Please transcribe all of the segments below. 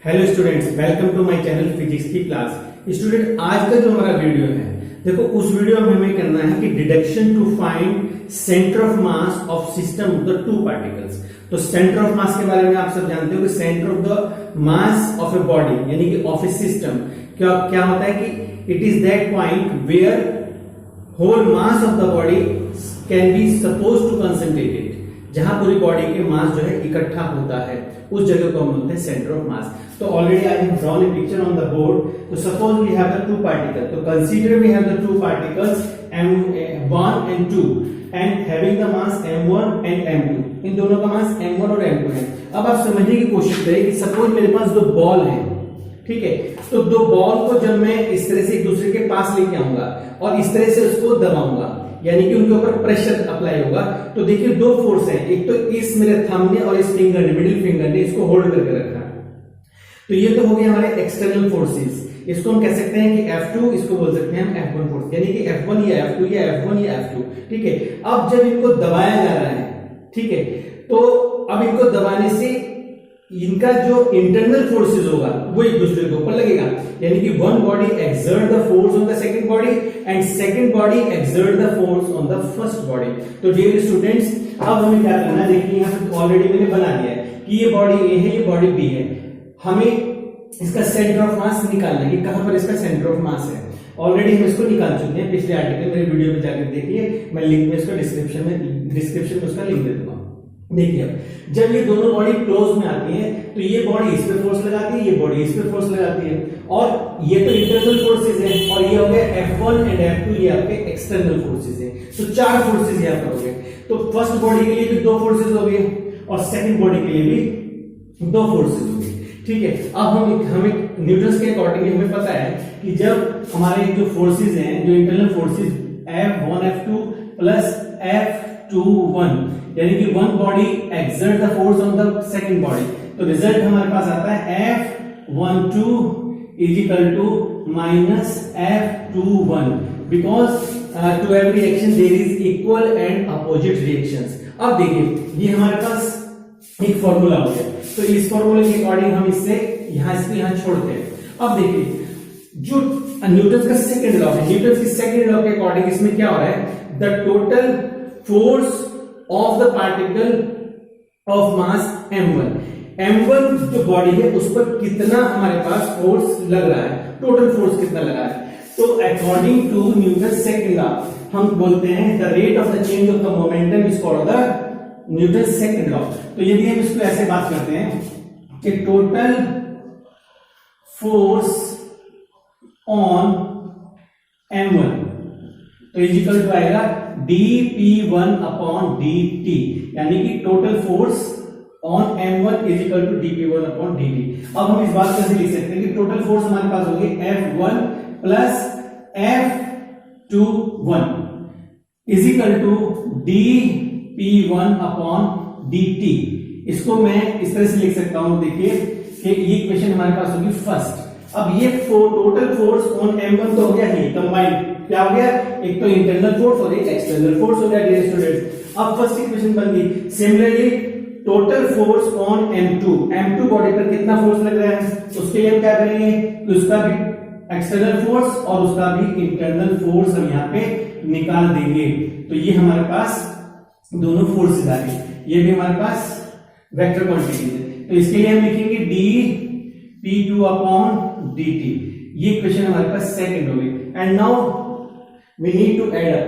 Hello students, welcome to my channel physics की class. Student, आज का जो हमारा वीडियो है, देखो उस वीडियो में हमें करना है कि deduction to find centre of mass of system of the two particles. तो सेंटर ऑफ मास के बारे में आप सब जानते हो कि centre of the mass of a body यानी कि ऑफ ए सिस्टम क्या होता है कि it is that point where whole mass of the body can be suppose to concentrated, जहां पूरी बॉडी के मास जो है इकट्ठा होता है, उस जगह को हम बोलते हैं सेंटर ऑफ मास। तो already I have drawn a picture on the board. तो suppose we have the two particle, तो consider we have the two particles m1 and 2 and having the mass m1 and m2। इन दोनों का मास m1 और m2 है। अब आप समझने की कोशिश करें कि सपोज मेरे पास दो बॉल है, ठीक है। तो दो बॉल को जब मैं इस तरह से एक दूसरे के पास लेके आऊंगा और इस तरह से उसको दबाऊंगा, यानी कि उनके ऊपर प्रेशर अप्लाई होगा, तो देखिए दो फोर्स है, एक तो इस मेरे थंब ने और इस फिंगर ने, मिडिल फिंगर ने इसको होल्ड करके रखा। तो ये तो हो गए हमारे एक्सटर्नल फोर्सेस। इसको हम कह सकते हैं कि F2, इसको बोल सकते हैं हम F1 फोर्स, यानी कि F1 या F2 या F1 या F2, ठीक है। अब जब इनको दबाया जा रहा है, ठीक है, तो अब इनको दबाने से इनका जो इंटरनल फोर्सेस होगा वो एक दूसरे के ऊपर लगेगा, यानी कि one body exert the force on the second body and second body exert the force on the first body. तो डियर स्टूडेंट्स, अब हमें क्या करना है, देखिए यहां पे ऑलरेडी मैंने बना दिया है कि ये बॉडी ए है, ये बॉडी बी है। हमें इसका सेंटर ऑफ मास निकालना है कि कहां पर इसका सेंटर ऑफ मास है। ऑलरेडी हम इसको निकाल चुके हैं, पिछले आर्टिकल मेरे वीडियो में जाकर देखिए, मैं लिंक में इसका डिस्क्रिप्शन में उसका लिंक दे दूंगा। देखिए अब जब ये दोनों बॉडी क्लोज में आती हैं, तो ये बॉडी इस पे फोर्स लगाती है, ये बॉडी इस पे फोर्स लगाती है, और ये तो इंटरनल फोर्सेस हैं, और ये हो गए F1 एंड F2, ये आपके एक्सटर्नल फोर्सेस हैं। तो चार फोर्सेस यहां पर हो गए। तो फर्स्ट बॉडी के लिए भी दो फोर्सेस हो गए और सेकंड बॉडी के लिए भी दो फोर्सेस हो गए, ठीक है। अब हमें न्यूटन के अकॉर्डिंग हमें पता है कि जब हमारे जो फोर्सेस हैं, जो internal forces F1 F2 plus F21, यानी कि one body exert the force on the second body, तो रिजल्ट हमारे पास आता है F12 is equal to minus F21, because to every reaction there is equal and opposite reactions. अब देखिए ये हमारे पास एक फॉर्मूला हो गया, तो इस फॉर्मूले के अकॉर्डिंग हम इससे यहां छोड़ते हैं। अब देखिए जो न्यूटन का सेकंड लॉ है, न्यूटन की सेकंड लॉ के अकॉर्डिंग इसमें क्या हो रहा है, the total force of the particle of mass m1 जो बॉडी है उस पर कितना हमारे पास फोर्स लग रहा है, टोटल फोर्स कितना लगा है। तो according to Newton second law हम बोलते हैं the rate of the change of the momentum is called the Newton second law. तो यदि हम इसको ऐसे बात करते हैं कि टोटल फोर्स ऑन m1 तो इजिकल टू आएगा dp1 अपॉन dt, यानी कि total force on m1 is equal to dp1 upon dt। अब हम इस बात को लिख सकते हैं कि टोटल फोर्स हमारे पास होगी F1 plus F21 is equal to dp1 upon dt। इसको मैं इस तरह से लिख सकता हूं, देखिए कि ये इक्वेशन हमारे पास होगी फर्स्ट। अब ये टोटल फोर्स ऑन m1 तो हो गया, ही कंबाइंड क्या हो गया, एक तो इंटरनल फोर्स और एक एक्सटर्नल फोर्स हो गया डियर स्टूडेंट्स। अब फर्स्ट इक्वेशन बन गई। Similarly total force on m2 body पर कितना फोर्स लग रहा है, उसके लिए हम क्या करेंगे, उसका भी एक्सटर्नल फोर्स और उसका भी इंटरनल फोर्स हम यहाँ पे निकाल देंगे। तो ये हमारे पास दोनों फोर्सेस आ गए, ये भी हमारे पास वेक्टर क्वांटिटी है। तो इसके लिए हम लिखेंगे dp2 अपॉन dt। ये इक्वेशन हमारे पास सेकंड हो गई। And now we need to add up,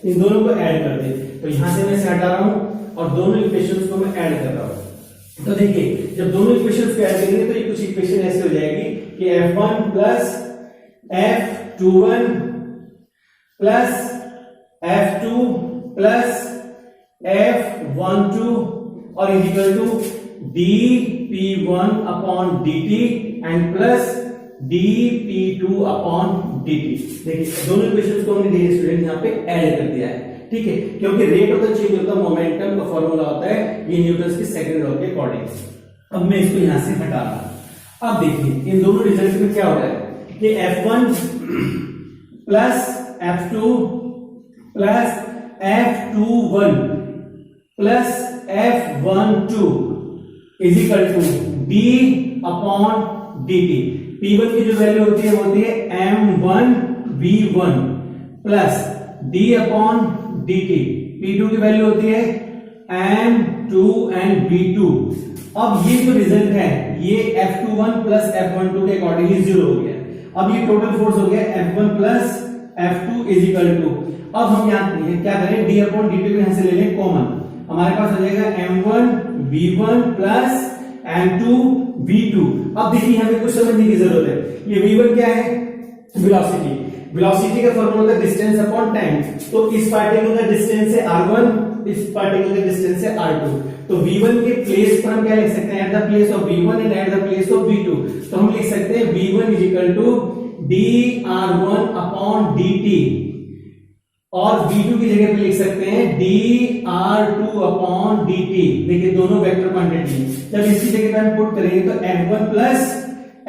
इन दोनों को ऐड कर दे। तो यहां से मैं इसे हटा रहा हूं और दोनों इक्वेशंस को मैं ऐड कर रहा हूं। तो देखिए जब दोनों इक्वेशंस को ऐड करेंगे तो ये कुछ इक्वेशन ऐसे हो जाएगी कि F1 plus F21 plus F2 plus F12 और equal to dp1 upon dt and plus dp2 upon dt। देखिए दोनों इक्वेशंस को हमने डियर स्टूडेंट यहाँ पे ऐड कर दिया है, ठीक है, क्योंकि rate of the change of the momentum का फॉर्मूला होता है ये न्यूटन की सेकंड लॉ के अकॉर्डिंग। अब मैं इसको यहां से हटा रहा हूं। अब देखिए इन दोनों रिजल्ट में क्या हो रहा है कि F1 plus F2 plus F21 plus F12 is equal to d upon dt। p1 की जो वैल्यू होती है वो होती है m1 v1 plus d upon dt। p2 की वैल्यू होती है m2 एंड v2। अब ये जो रिजल्ट है ये F21 प्लस F12 के अकॉर्डिंगली 0 हो गया। अब ये टोटल फोर्स हो गया F1 plus F2 is equal to, अब हम यहाँ क्या करें, d अपॉन dt को यहां से ले लें कॉमन, हमारे पास हो जाएगा m1 v1 plus m2 v2। अब देखिए हमें कुछ समझने की जरूरत है। ये v1 क्या है, वेलोसिटी। वेलोसिटी का फॉर्मूला होता है डिस्टेंस अपॉन टाइम। तो इस पार्टिकल का डिस्टेंस है r1, इस पार्टिकल का डिस्टेंस है r2। तो v1 के प्लेस पर हम क्या लिख सकते हैं, at the place of v1 and at the place of v2। तो हम लिख सकते हैं v1 is equal to dr1 upon dt, और v2 की जगह पे लिख सकते हैं dr2 अपॉन dt। देखिए दोनों वेक्टर क्वांटिटी, जब इसकी जगह पे हम पुट करेंगे तो f1 plus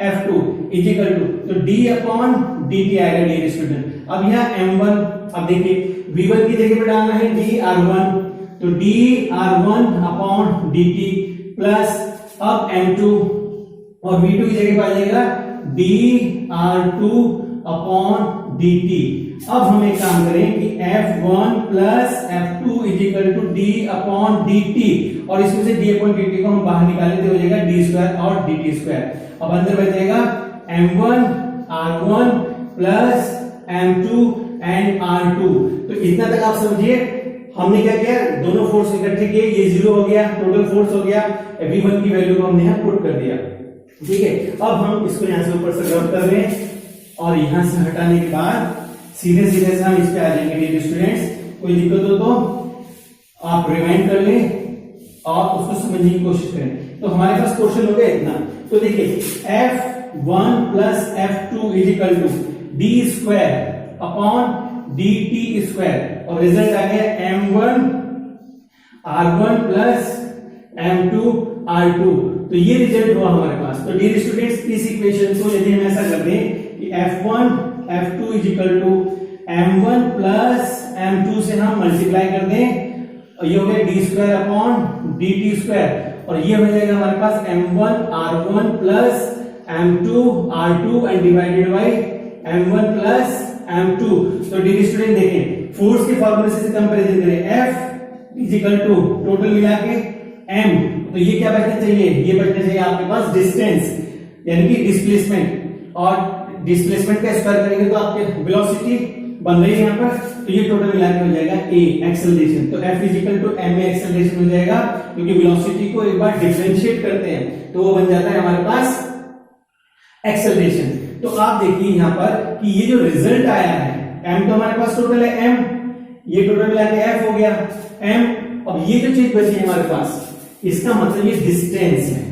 f2 is equal to, तो d अपॉन dt आएगा डियर स्टूडेंट। अब यहाँ m1, अब देखिए v1 की जगह पे डालना है dr1, तो dr1 अपॉन dt प्लस अब m2, और v2 की जगह पे आ जाएगा dr2 अपॉन dt। अब हम एक काम करें कि f1 plus f2 is equal to d upon dt, और इसमें से d अपॉन dt को हम बाहर निकालें तो हो जाएगा d स्क्वायर और dt स्क्वायर। अब अंदर बचेगा m1 r1 plus m2 and r2। तो इतना तक आप समझिए। हमने क्या किया, दोनों फोर्स इकट्ठे किए, ये 0 हो गया, टोटल फोर्स हो गया, v1 की वैल्यू को हमने यहाँ पुट कर दिया। ठीक है, अब हम इसको यहां से ऊपर से रब कर रहे हैं, और यहां से हटाने के बाद सीधे सीधे से हम इस पे आ जाएंगे डियर स्टूडेंट्स। कोई दिक्कत हो तो आप रिवाइंड कर लें और उसको समझने की कोशिश करें। तो हमारे पास क्वेश्चन हो गया इतना। तो देखिए f1 plus f2 is equal to d square upon dt square, और रिजल्ट आ गया m1 r1 plus m2 r2। तो ये रिजल्ट हुआ हमारे पास। तो डियर स्टूडेंट्स इस इक्वेशन को यदि हम ऐसा कर दें कि f1 f2 is equal to m1 plus m2 से हम मल्टीप्लाई कर दें, और ये हो गया d square upon dt square, और ये हो जाएगा हमारे पास m1 r1 plus m2 r2 and divided by m1 plus m2। तो डियर स्टूडेंट देखें फोर्स के फॉर्मूले से कंपैरिजन करें, f is equal to total मिला के m, तो ये क्या बचना चाहिए, ये बचना चाहिए आपके पास डिस्टेंस यानी कि डिस्प्लेसमेंट, और डिस्प्लेसमेंट का स्क्वायर करेंगे तो आपके वेलोसिटी बन रही है यहाँ पर, तो ये टोटल मिला के हो जाएगा a एक्सेलरेशन। तो f is equal to ma acceleration हो जाएगा, क्योंकि वेलोसिटी को एक बार डिफरेंशिएट करते हैं तो वो बन जाता है हमारे पास एक्सेलरेशन। तो आप देखिए यहाँ पर कि ये जो रिजल्ट आया है m, तो हमारे पास टोटल है m, ये टोटल मिला के f हो गया m। अब ये जो चीज बची है हमारे पास, इसका मतलब ये डिस्टेंस है।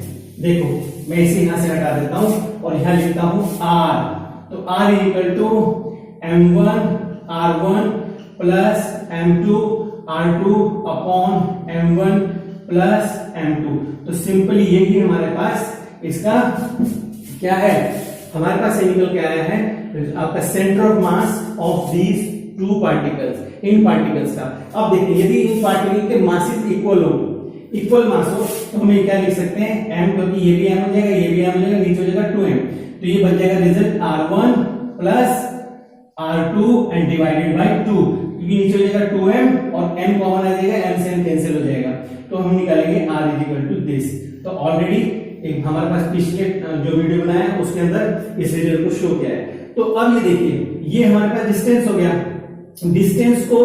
देखो मैं इसे यहां से हटा देता हूं और यहां लिखता हूं r, तो r is equal to m1 r1 plus m2 r2 upon m1 plus m2। तो सिंपली यही हमारे पास इसका क्या है, हमारे पास से निकल के आया है आपका centre of mass of these two particles, in particles का। अब देखिए यदि इन पार्टिकल के मासेस इक्वल हो, इक्वल मास हो, तो हम ये क्या लिख सकते हैं m, क्योंकि ये भी m हो जाएगा, ये भी m हो जाएगा, नीचे हो जाएगा 2m, तो ये बन जाएगा result r1 plus r2 and divided by 2, क्योंकि नीचे हो जाएगा 2m और m कॉमन आ जाएगा, m से m कैंसिल हो जाएगा, तो हम निकालेंगे r is equal to this. तो ऑलरेडी एक हमारे पास पिछले जो वीडियो बनाया है उसके अंदर इस रिजल्ट को शो किया है। तो अब ये देखिए ये हमारे पास डिस्टेंस हो गया। डिस्टेंस को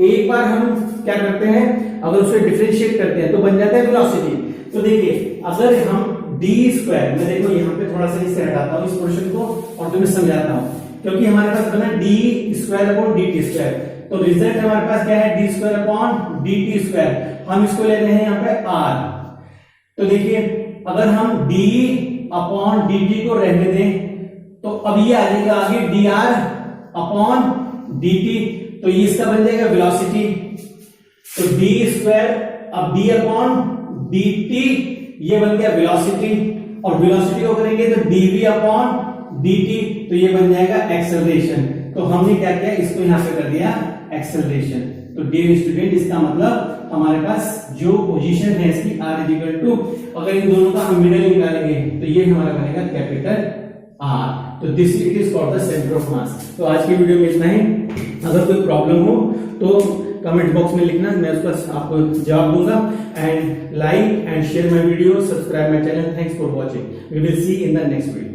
एक बार हम क्या करते हैं, अगर उसे डिफरेंशिएट करते हैं तो बन जाता है वेलोसिटी। तो देखिए अगर हम d स्क्वायर, मैं देखो यहाँ पे थोड़ा सा इससे हटाता हूँ इस पोर्शन को और तुम्हें समझाता हूँ, क्योंकि हमारे पास बना d square upon dt square, तो रिजल्ट हमारे पास क्या है d square upon dt square, हम इसको ले रहे हैं यहाँ पे r। तो देखिए अगर हम d अपॉन dt को रहने दें तो अब ये आ जाएगा आगे dr अपॉन dt, तो ये इसका बन जाएगा वेलोसिटी। तो d स्क्वायर, अब d अपॉन dt ये बन गया वेलोसिटी, और वेलोसिटी को करेंगे तो dv अपॉन dt, तो ये बन जाएगा एक्सेलरेशन। तो हमने क्या किया, इसको यहां पे कर दिया एक्सेलरेशन। तो डियर स्टूडेंट इसका मतलब हमारे पास जो पोजीशन है इसकी r इक्वल टू, अगर इन दोनों का हम मिडल निकालेंगे तो ये हमारा बनेगा कैपिटल R। तो this it is called the centre of mass. तो आज की वीडियो में इतना ही। अगर कोई प्रॉब्लम हो तो कमेंट बॉक्स में लिखना, मैं उसका आपको जवाब दूंगा। And like and share my video, subscribe my channel. Thanks for watching. We will see in the next video.